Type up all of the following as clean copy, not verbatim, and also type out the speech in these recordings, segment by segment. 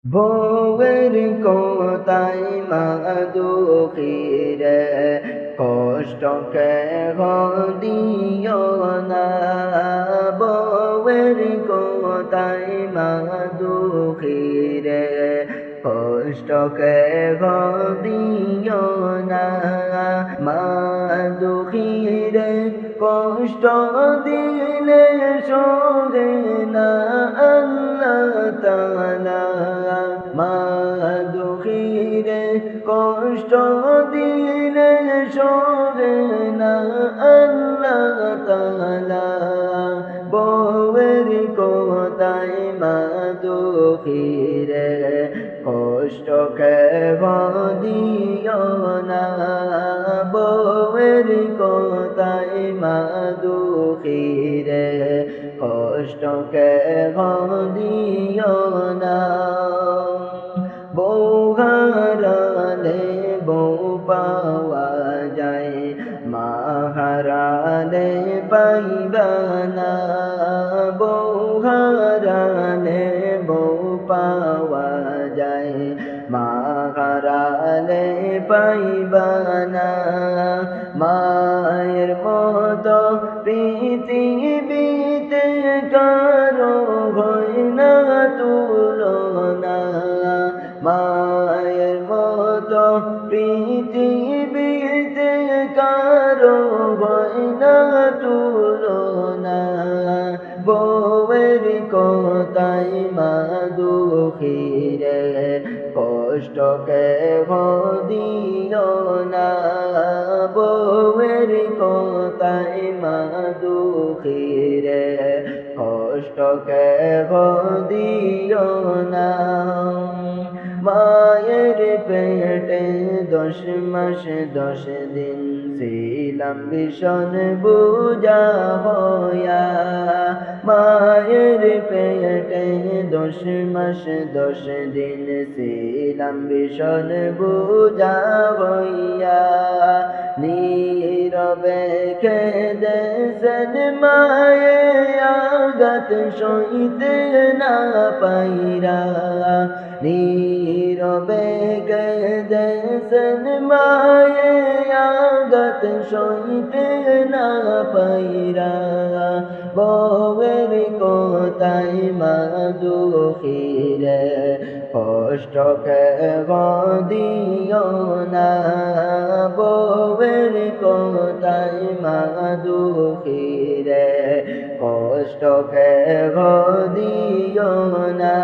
বউয়ের কোতাই মা দুঃখী রে, কষ্টকে দিও না। বউয়ের কোতাই মা দুঃখী রে, কষ্টকে দিও না। মা দুঃখী রে, কষ্ট দিলে সহে না আল্লাহ তাআলা। মা দুঃখী রে, কষ্ট দিলে সহে না আল্লাহ তাআলা। বউয়ের কোতাই মা দুঃখী রে, কষ্টকে দিও না। বউয়ের কোতাই মা দুঃখী রে, কষ্টকে দিও না। বউ হারালে বউ পাওয়া যায়, মা হারালে পাইবা না। বউ হারালে বউ পাওয়া যায়, মা হারালে পাইবা না। মায়ের মতো পৃথিবীতে কারো হয় না তুলনা। মায়ের মতো পৃথিবীতে কারো হয় না তুলনা। বউয়ের কোতাই মা দুঃখী রে, কষ্টকে দিও না। বউয়ের কোতাই মা দুঃখী রে, কষ্টকে দিও না। মায়ের পেটে 10 মাস 10 দিন ছিলাম ভীষণ বোঝা হইয়া। মায়ের পেটে 10 মাস 10 দিন ছিলাম ভীষণ বোঝা হইয়া। নীরবে কেঁদেছেন মায়ে আঘাত সইতে না পাইরা। নীরবে কেঁদেছেন মায়ে আঘাত সইতে না পাইরা। বউয়ের কোতাই মা দুঃখী রে, কষ্টকে দিও না। বউয়ের কোতাই মা দুঃখী রে, কষ্টকে দিও না।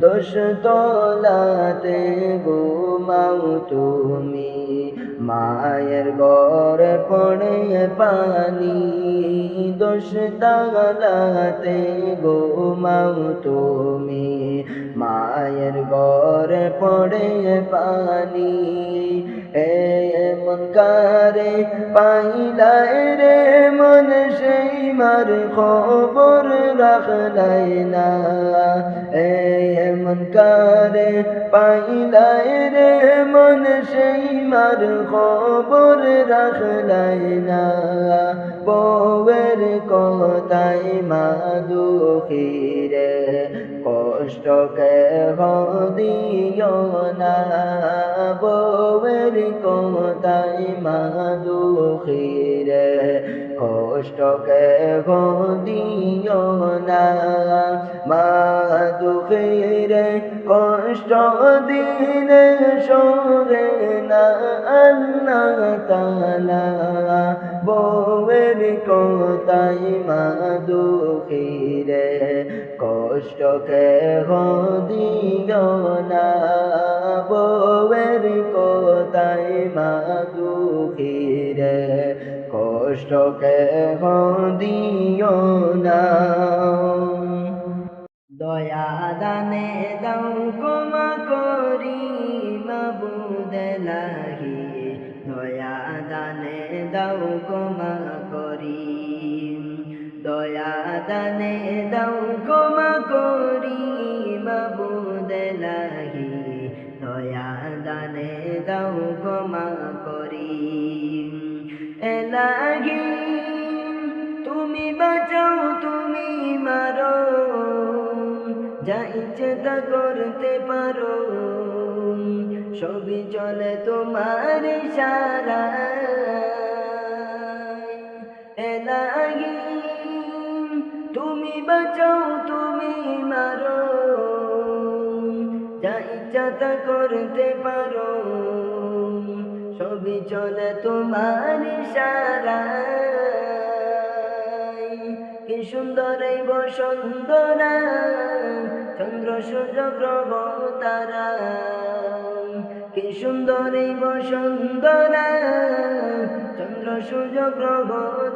10 তলাতে ঘুমাও তুমি, মায়ের ঘরে পড়ে পানি। 10 তালাতে ঘুমাও তুমি, মায়ের ঘরে পড়ে পানি। এমন কারে পাইলাই রে মন, সেই মার খবর রাখলাই না। এমন কারে পাইলাই রে মন, সেই মার খবর রাখলাই না। বউয়ের কোতাই মা দুঃখী রে, কষ্টকে দিও না। বউয়ের কোতাই মা দুঃখী রে, কষ্টকে দিও না। মা দুঃখী রে, কষ্ট দিলে সরে না আল্লাহ তাআলা। বউয়ের কোতাই মা দুঃখী রে, কষ্টকে দিও না। বউয়ের কোতাই মা দুঃখী রে, কষ্টকে দিও না। দয়া দানে দাও ক্ষমা করি মাবুদ লাহি, দয়া দানে দাও ক্ষমা করি। দয়া দানে দাও ক্ষমা করি মাবুদ লাহি, দয়া দানে দাও ক্ষমা করি। এলাহি তুমি বাঁচাও তুমি মারো, যা ইচ্ছে তা করতে পারো, সবই চলে তোমার ইশারায়। এলাহি তুমি বাঁচাও তুমি মারো, যা ইচ্ছা তা করতে পারো, সবই চলে তোমার ইশারায়। কি সুন্দর এই বসন্তরা, চন্দ্র সূর্য গ্রহ তারা, কি সুন্দর এই বসন্তরা, চন্দ্র সূর্য গ্রহ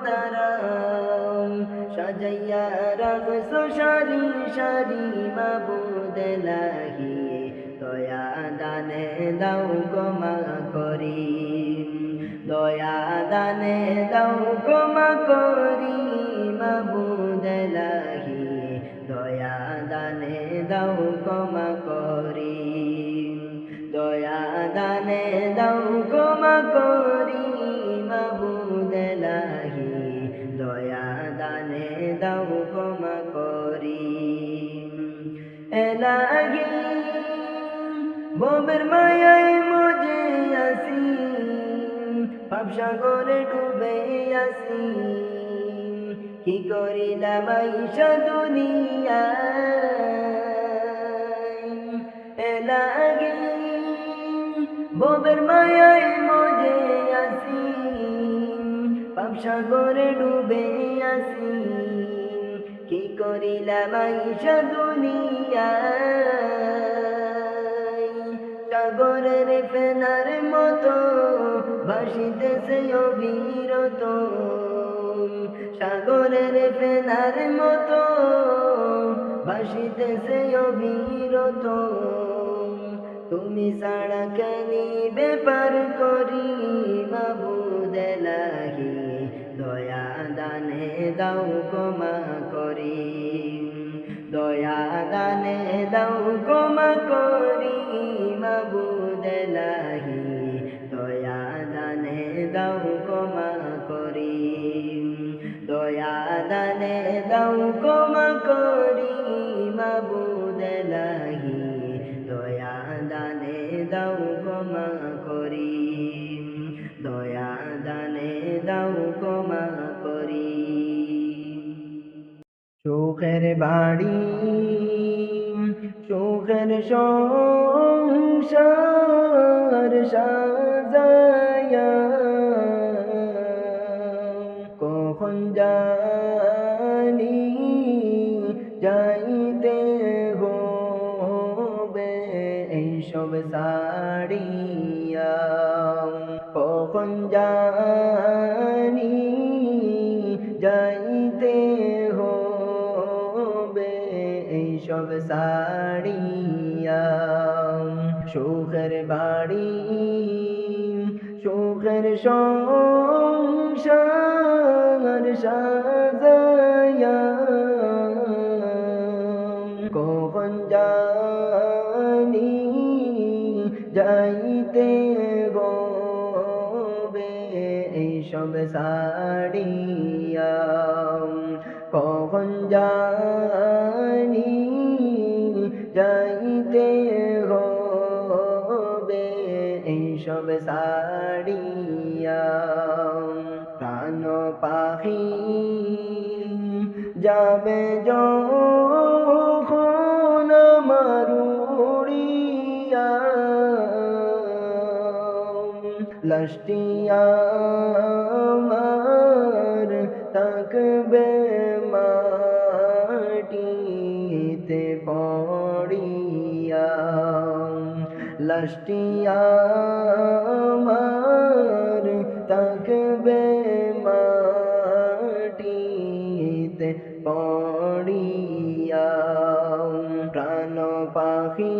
তারা, সাজাইয়া রাখছো সারি সারি মাবুদ এলাহি, দয়া দানে দাও ক্ষমা করি, দয়া দানে দাও ক্ষমা করি মাবুদ এলাহি, দয়া দানে দাও ক্ষমা করি, দয়া দানে দাও ক্ষমা করি মাবুদ এলাহি, দয়া দানে দাও ক্ষমা করি। এলাহি ভবের মায়ায় মজে আসি, পাপ সাগরে ডুবে আসি, কি করিলাম আইসা দুনিয়ায়। এলাহি ভবের মায়ায় মজে আসি, পাপ সাগরে ডুবে আসি, কি করিলাম আইসা দুনিয়ায়। সাগরের ফেনার মতো ভাসিতেছে অবিরত, সাগরের ফেনার মতো ভাসিতেছে অবিরত, তুমি ছাড়া কেনি ব্যাপার করি মাবুদ এলাহি, দয়া দানে দাও ক্ষমা করি, দয়া দানে দাও ক্ষমা করি মাবুদ এলাহি, দয়া দানে দাও ক্ষমা করি, দয়া দানে দাও ক্ষমা করি মাবুদ এলাহি, দয়া দানে দাও ক্ষমা করি, দয়া দানে দাও ক্ষমা করি। সুখের বাড়ি সুখের সংসার সাজায়া, কখন জানি যাইতে হবে এইসব সাড়িয়া, কখন জানি যাইতে হবে এইসব সাড়িয়া। সুখের বাড়ি সুখের সংসার সাজায়া, কখন জানি যাইতে হবে এইসব সাড়িয়া, কখন জানি যাইতে হবে এইসব সাড়িয়া। প্রাণ পাখি যাবে যখন আমার উড়িয়া, লাশটি আমার থাকবে মাটিতে পড়িয়া, লাশটি আমার থাকবে মাটিতে পড়িয়া। প্রাণ পাখি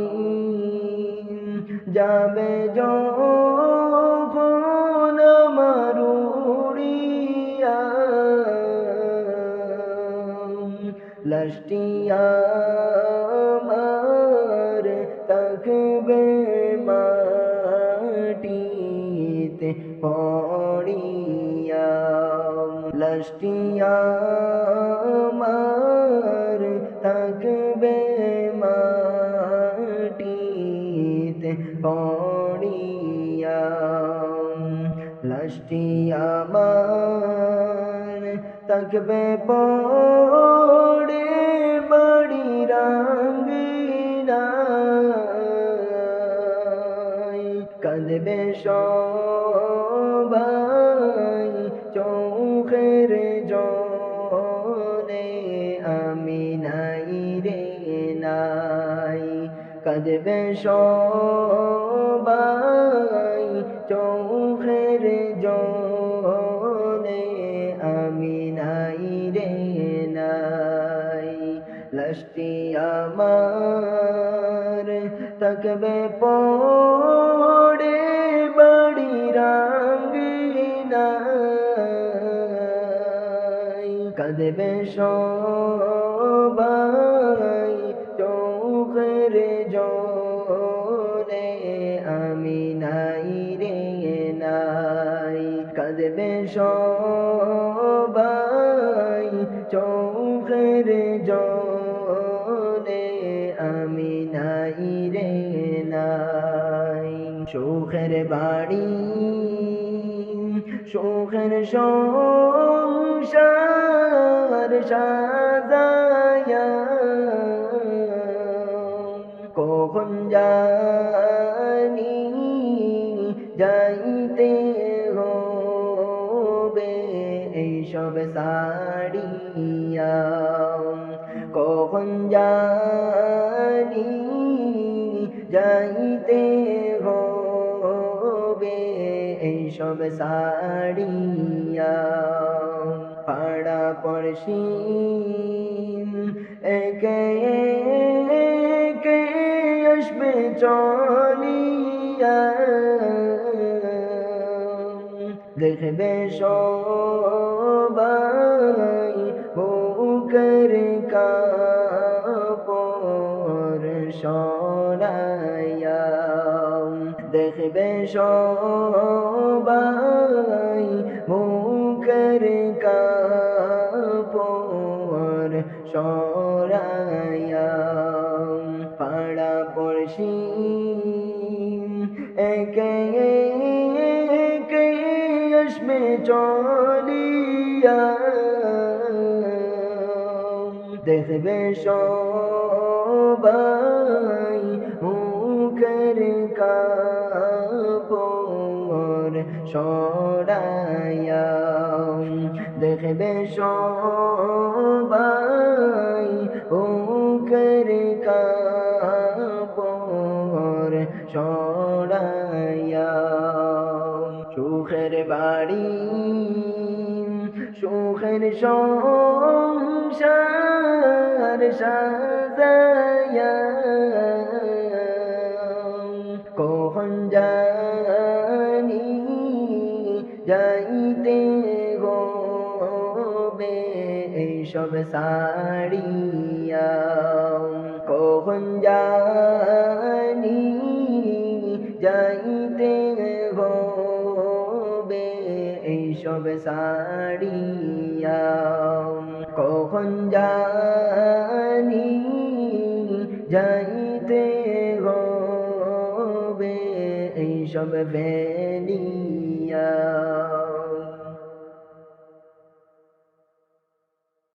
যাবে যখন আমার উড়িয়া, লাশটি আমার থাকবে মাটিতে পড়িয়া, লাশটি আমার থাকবে লাশটি আমার থাকবে পড়ে বাড়ির আঙ্গিনায়, কাঁদবে সবাই চোখের জলে, আমি নাই রে নাই। কাঁদবে সবাই চোখের জলে, আমি নাই রে নাই। লাশটি আমার থাকবে পড়ে বাড়ির আঙ্গিনায়, কাঁদবে সবাই চোখের জলে, আমি নাই রে নাই। কাঁদবে সবাই চোখের জলে, আমি নাই রে নাই। সুখের বাড়ি সুখের সংসার সাজায়া, কখন জানি যাইতে হবে এইসব সাড়িয়া, কখন জানি যাইতে হবে এইসব সাড়িয়া। পাড়া পড়শি একে একে আসবে চলিয়া, দেখবে সবাই বুকের কাপড় সরাইয়া, দেখবে সবাই বুকের কাপড় সরাইয়া। পাড়া পড়শি একে একে আসবে চলিয়া, দেখবে সবাই মুখের কাপড় সরাইয়া, দেখবে সবাই মুখের কাপড় সরাইয়া। সুখের বাড়ি সুখের সংসার সাজায়া, কখন জানি যাইতে হবে এইসব সাড়িয়া, কখন জানি যাইতে হবে এইসব সাড়িয়া, কখন জানি যাইতে হবে এইসব বেলিয়া।